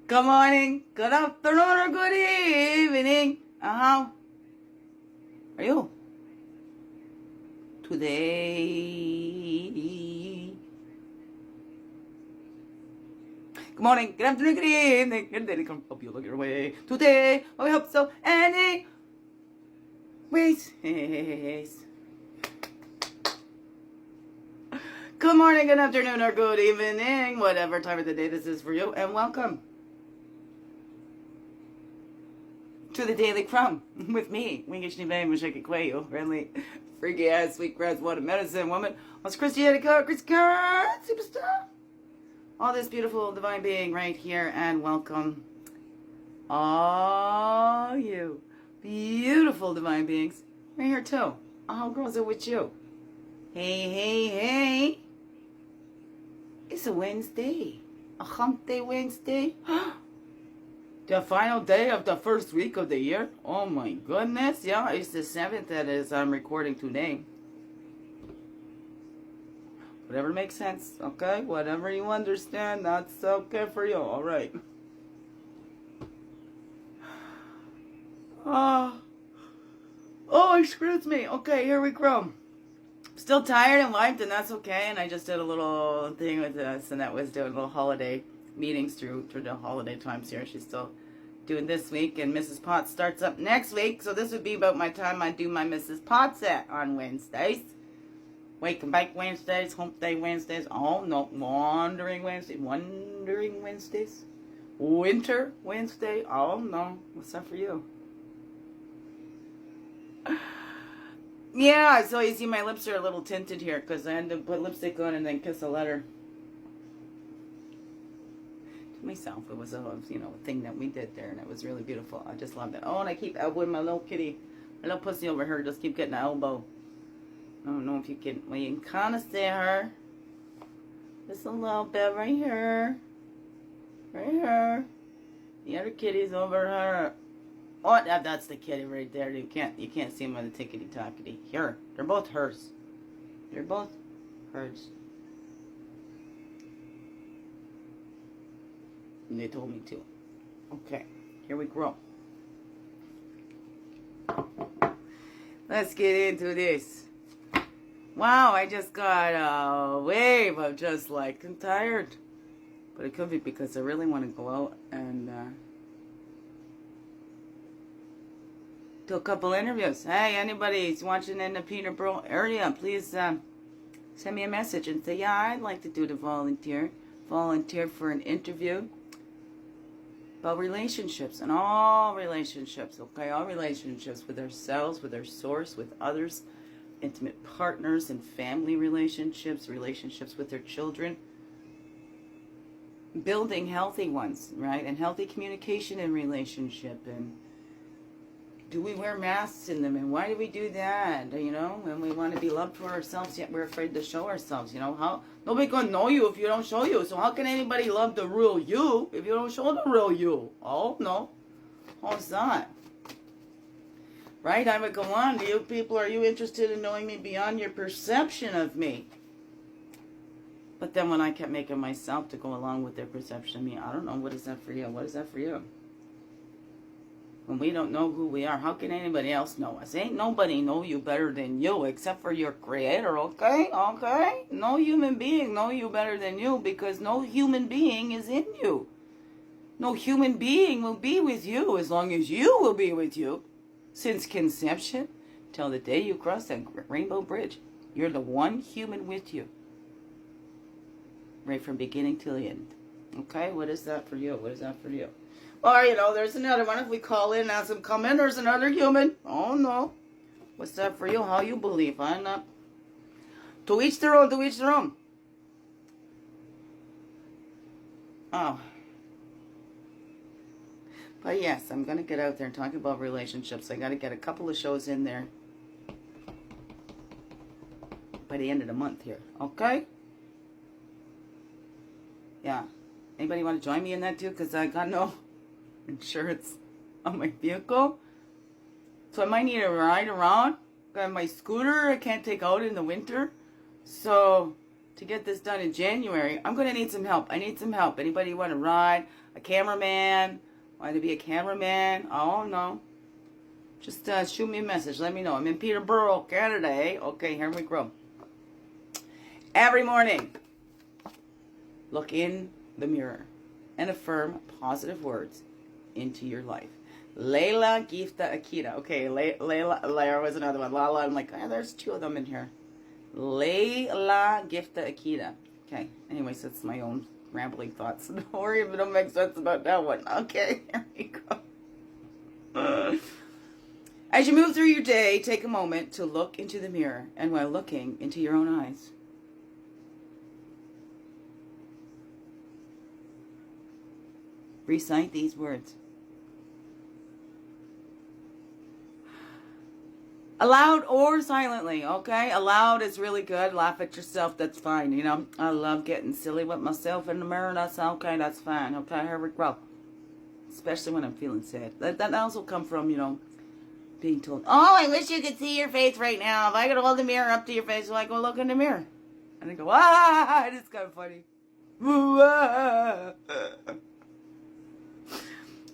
Good morning, good afternoon, or good evening. How are you today? Good morning, good afternoon, good evening. Good day, come hope you look your way today. I hope so. Anyways. Good morning, good afternoon, or good evening, whatever time of the day this is for you, and welcome to the Daily CRUMB with me, Quickening, friendly, freaky ass, sweet grass, water medicine woman, what's Christianity, superstar, all this beautiful divine being right here, and welcome all you beautiful divine beings right here too. How girls are with you? Hey. It's a Wednesday. A hump day Wednesday. The final day of the first week of the year. Oh my goodness. Yeah, it's the 7th that is I'm recording today. Whatever makes sense, okay? Whatever you understand, that's okay for you. Alright. Oh, excuse me. Okay, here we go. Still tired and wiped, and that's okay. And I just did a little thing with this, and that was doing little holiday meetings through the holiday times here. She's still doing this week, and Mrs. Potts starts up next week. So this would be about my time I do my Mrs. Potts set on Wednesdays. Wake and Bake Wednesdays, Hump Day Wednesdays. Oh no, Wandering Wednesdays. Winter Wednesday. Oh no, what's that for you? Yeah, so you see my lips are a little tinted here because I had to put lipstick on and then kiss a letter. To myself, it was a thing that we did there, and it was really beautiful. I just loved it. Oh, and I keep elbowing my little kitty, my little pussy over her. Just keep getting an elbow. I don't know if you can. Well, you can kind of see her. Just a little bit right here, right here. The other kitty's over her. Oh, that's the kitty right there. You can't see him on the tickety tockety. Here, they're both hers. They're both hers. And they told me to. Okay, here we go. Let's get into this. Wow, I just got a wave of just like I'm tired, but it could be because I really want to go out and. Do a couple interviews. Hey, anybody's watching in the Peterborough area, please send me a message and say, yeah, I'd like to do the volunteer for an interview about relationships, and all relationships, okay? All relationships with ourselves, with our source, with others, intimate partners and family relationships, relationships with their children, building healthy ones, right? And healthy communication in relationship. And do we wear masks in them, and why do we do that? When we want to be loved for ourselves, yet we're afraid to show ourselves. How nobody gonna know you if you don't show you. So how can anybody love the real you if you don't show the real you? Oh no, how's that? Right? I would go on. Do you people, are you interested in knowing me beyond your perception of me? But then when I kept making myself to go along with their perception of me, I don't know. What is that for you? What is that for you? When we don't know who we are, how can anybody else know us? Ain't nobody know you better than you except for your creator, okay? Okay? No human being know you better than you because no human being is in you. No human being will be with you as long as you will be with you. Since conception till the day you cross that rainbow bridge, you're the one human with you. Right from beginning till the end. Okay? What is that for you? What is that for you? Or, there's another one. If we call in and ask them come in, there's another human. Oh, no. What's that for you? How you believe? I'm not. To each their own, to each their own. Oh. But yes, I'm going to get out there and talk about relationships. I got to get a couple of shows in there by the end of the month here. Okay? Yeah. Anybody want to join me in that too? Because I got no insurance on my vehicle, so I might need a ride around. Got my scooter I can't take out in the winter, so to get this done in January, I'm going to need some help. I need some help. Anybody want to ride? a cameraman, want to be a cameraman. Oh, no. Just shoot me a message. Let me know. I'm in Peterborough, Canada, eh? Okay, here we go. Every morning, look in the mirror and affirm positive words into your life. Lailah, Gifty, Akita. Okay, Lailah was another one. Lailah, I'm like, oh, there's 2 of them in here. Lailah, Gifty, Akita. Okay, anyways, that's my own rambling thoughts. Don't worry if it don't make sense about that one. Okay, here we go. As you move through your day, take a moment to look into the mirror, and while looking into your own eyes, recite these words. Aloud or silently, okay? Aloud is really good. Laugh at yourself, that's fine. You know, I love getting silly with myself in the mirror. That's okay, that's fine. Okay, here we go. Especially when I'm feeling sad. That also come from, you know, being told, oh, I wish you could see your face right now. If I could hold the mirror up to your face, so I go look in the mirror. And I go, ah, it's kind of funny. I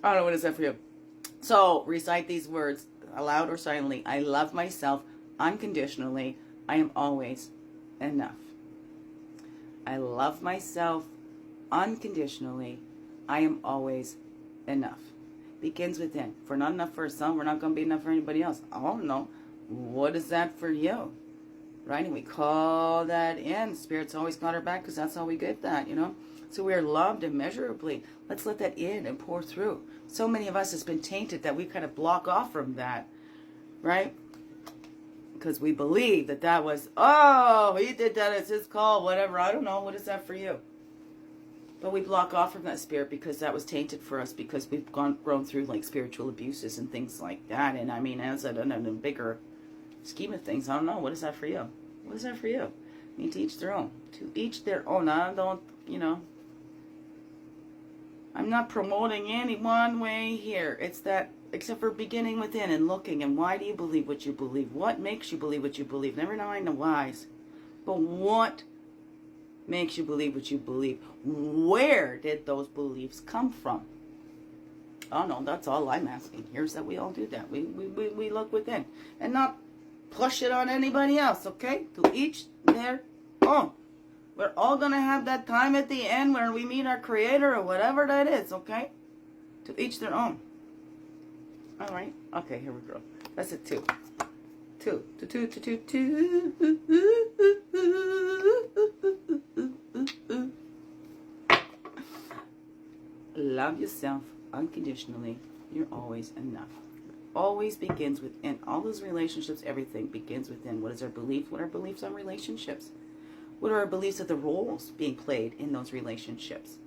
don't know, what is that for you? So, recite these words, aloud or silently. I love myself unconditionally. I am always enough. I love myself unconditionally. I am always enough. Begins within. If we're not enough for ourselves, we're not going to be enough for anybody else. I don't know. What is that for you? Right? And we call that in. Spirit's always got our back because that's how we get that, you know. So we are loved immeasurably. Let's let that in and pour through. So many of us has been tainted that we kind of block off from that, right? Because we believe that that was, oh, he did that, it's his call, whatever. I don't know. What is that for you? But we block off from that spirit because that was tainted for us because we've grown through like spiritual abuses and things like that. And I mean, as in a bigger scheme of things, I don't know. What is that for you? What is that for you? I mean, to each their own. To each their own. I don't, you know. I'm not promoting any one way here. It's that, except for beginning within and looking. And why do you believe what you believe? What makes you believe what you believe? Never mind the whys. But what makes you believe what you believe? Where did those beliefs come from? Oh no, that's all I'm asking. Here's that we all do that. We look within and not push it on anybody else, okay? To each their own. We're all going to have that time at the end where we meet our creator or whatever that is, okay? To each their own. All right. Okay, here we go. That's it, 2. 2. Love yourself unconditionally. You're always enough. Always begins within. All those relationships, everything begins within. What is our belief? What are our beliefs on relationships? What are our beliefs of the roles being played in those relationships?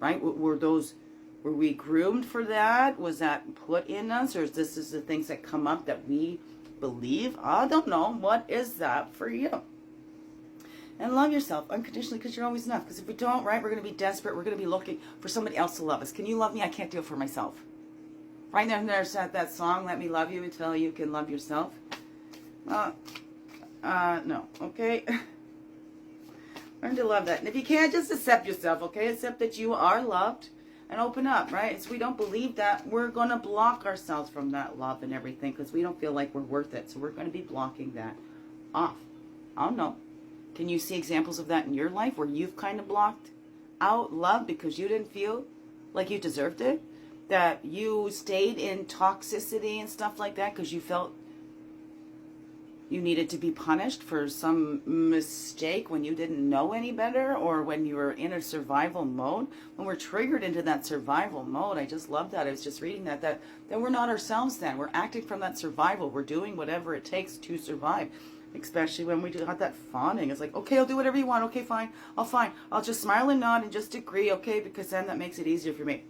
Right? Were we groomed for that? Was that put in us? Or is this the things that come up that we believe? I don't know. What is that for you? And love yourself unconditionally because you're always enough. Because if we don't, right, we're going to be desperate. We're going to be looking for somebody else to love us. Can you love me? I can't do it for myself. Right there's that song, Let Me Love You Until You Can Love Yourself. No. Okay? Learn to love that. And if you can't, just accept yourself, okay? Accept that you are loved and open up, right? So we don't believe that, we're going to block ourselves from that love and everything because we don't feel like we're worth it. So we're going to be blocking that off. I don't know. Can you see examples of that in your life where you've kind of blocked out love because you didn't feel like you deserved it? That you stayed in toxicity and stuff like that because you felt you needed to be punished for some mistake when you didn't know any better or when you were in a survival mode? When we're triggered into that survival mode, I just love that. I was just reading that we're not ourselves then. We're acting from that survival. We're doing whatever it takes to survive. Especially when we got that fawning. It's like, okay, I'll do whatever you want. Okay, fine. I'll just smile and nod and just agree, okay? Because then that makes it easier for me.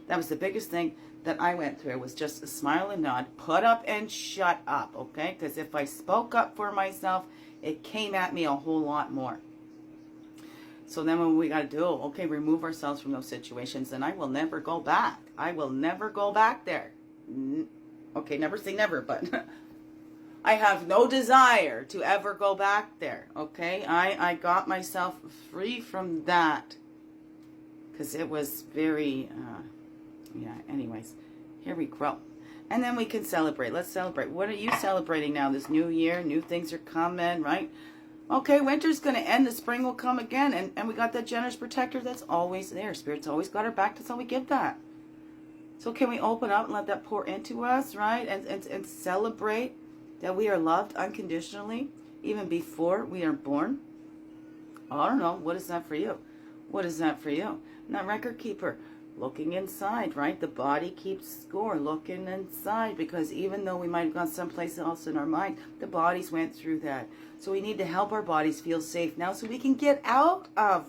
That was the biggest thing that I went through, was just a smile and nod, put up and shut up, okay? Because if I spoke up for myself, it came at me a whole lot more. So then what we got to do, okay, remove ourselves from those situations, and I will never go back. I will never go back there. Okay, never say never, but I have no desire to ever go back there, okay? I got myself free from that. because it was very, yeah, anyways, here we go. And then we can celebrate. Let's celebrate. What are you celebrating now? This new year, new things are coming, right? Okay, winter's going to end. The spring will come again. And we got that generous protector that's always there. Spirit's always got our back. That's how we give that. So can we open up and let that pour into us, right? And celebrate that we are loved unconditionally, even before we are born? I don't know. What is that for you? What is that for you? Now, record keeper, looking inside, right? The body keeps score, looking inside, because even though we might have gone someplace else in our mind, the bodies went through that. So we need to help our bodies feel safe now so we can get out of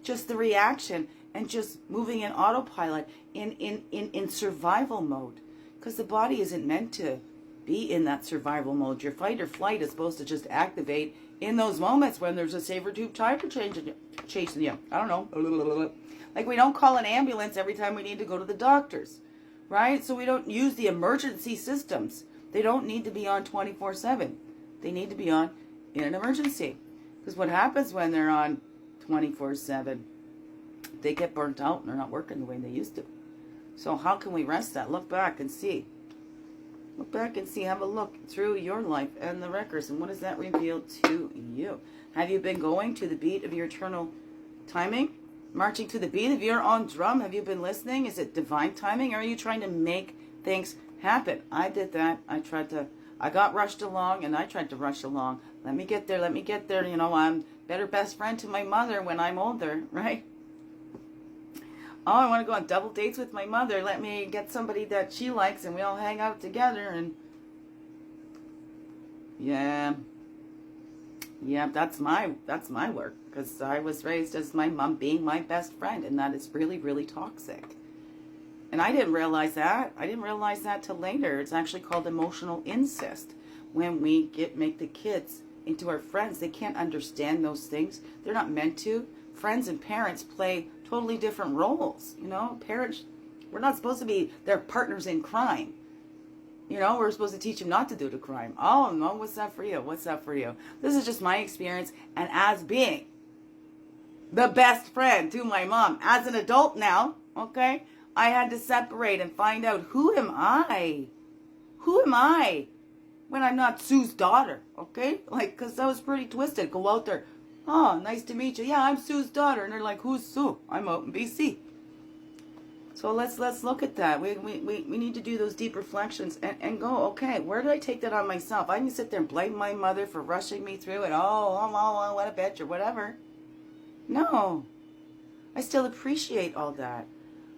just the reaction and just moving in autopilot, in survival mode. Because the body isn't meant to be in that survival mode. Your fight or flight is supposed to just activate in those moments when there's a saber-tooth tiger chasing you. I don't know. Like, we don't call an ambulance every time we need to go to the doctors, right? So we don't use the emergency systems. They don't need to be on 24/7. They need to be on in an emergency. Because what happens when they're on 24/7? They get burnt out and they're not working the way they used to. So how can we rest that? Look back and see. Look back and see. Have a look through your life and the records. And what does that reveal to you? Have you been going to the beat of your eternal timing? Marching to the beat of your own drum? Have you been listening? Is it divine timing? Or are you trying to make things happen? I did that. I got rushed along and I tried to rush along. Let me get there. Let me get there. You know, I'm better best friend to my mother when I'm older, right? Oh, I want to go on double dates with my mother. Let me get somebody that she likes and we all hang out together. And yeah, that's my work, because I was raised as my mom being my best friend, and that is really, really toxic. And I didn't realize that. I didn't realize that till later. It's actually called emotional incest. When we make the kids into our friends, they can't understand those things. They're not meant to. Friends and parents play totally different roles. You know, parents, we're not supposed to be their partners in crime. You know, we're supposed to teach them not to do the crime. Oh, no, what's that for you? What's that for you? This is just my experience. And as being the best friend to my mom, as an adult now, okay, I had to separate and find out, who am I? Who am I when I'm not Sue's daughter, okay? Like, because that was pretty twisted. Go out there. Oh, nice to meet you. Yeah, I'm Sue's daughter. And they're like, who's Sue? I'm out in BC. So let's look at that. We need to do those deep reflections and go, okay, where did I take that on myself? I can sit there and blame my mother for rushing me through it. Oh, what a bitch or whatever. No. I still appreciate all that.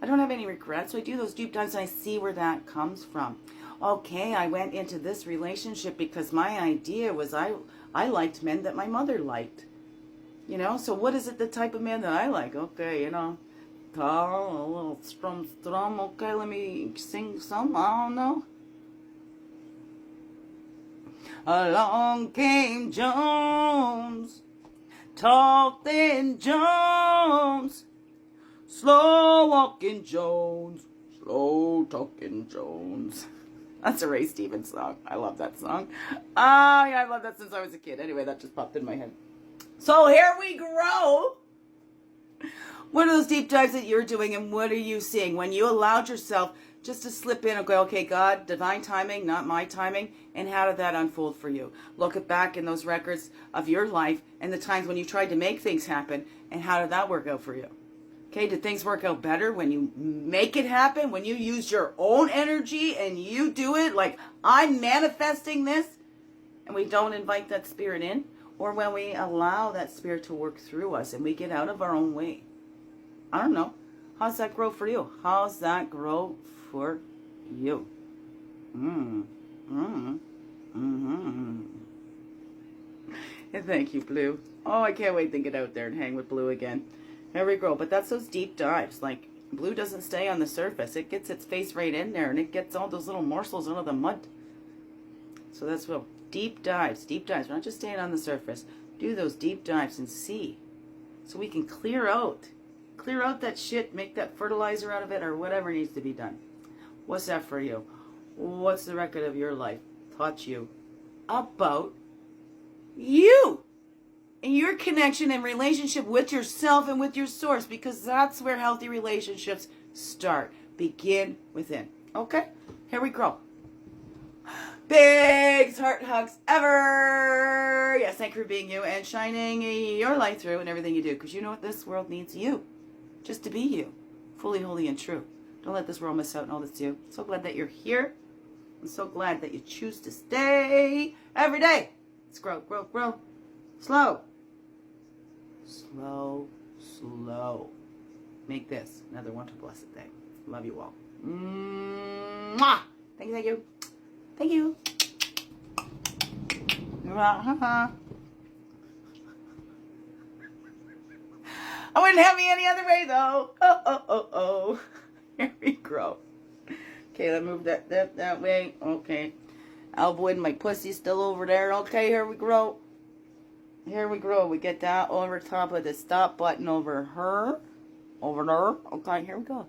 I don't have any regrets. So I do those deep dives and I see where that comes from. Okay, I went into this relationship because my idea was I liked men that my mother liked. You know, so what is it, the type of man that I like? Okay, you know, tall, a little strum. Okay, let me sing some. I don't know. Along came Jones, tall, thin Jones, slow walking Jones, slow talking Jones. That's a Ray Stevens song. I love that song. Yeah, I love that since I was a kid. Anyway, that just popped in my head. So here we grow. What are those deep dives that you're doing, and what are you seeing when you allowed yourself just to slip in and go, okay, God, divine timing, not my timing, and how did that unfold for you? Look back in those records of your life and the times when you tried to make things happen, and how did that work out for you? Okay, did things work out better when you make it happen, when you use your own energy and you do it, like, I'm manifesting this, and we don't invite that spirit in? Or when we allow that spirit to work through us and we get out of our own way? I don't know. How's that grow for you? How's that grow for you? And thank you, Blue. Oh, I can't wait to get out there and hang with Blue again. Here we go. But that's those deep dives. Like, Blue doesn't stay on the surface. It gets its face right in there and it gets all those little morsels out of the mud. So that's what deep dives. Deep dives. We're not just staying on the surface. Do those deep dives and see. So we can clear out that shit, make that fertilizer out of it, or whatever needs to be done. What's that for you? What's the record of your life taught you about you? in your connection and relationship with yourself and with your source, because that's where healthy relationships start. Begin within. Okay? Here we go. Big heart hugs ever. Yes, thank you for being you and shining your light through in everything you do. Because you know what? This world needs you. Just to be you. Fully, holy, and true. Don't let this world miss out on all that's you. So glad that you're here. I'm so glad that you choose to stay every day. Let's grow, grow, grow. Slow. Slow, slow. Make this another wonderful, blessed day. Love you all. Mwah! Thank you, thank you. Thank you. I wouldn't have me any other way, though. Oh. Here we go. Okay, let's move that way. Okay. Elbow in my pussy still over there. Okay, here we go. Here we go. We get that over top of the stop button over her. Over there. Okay, here we go.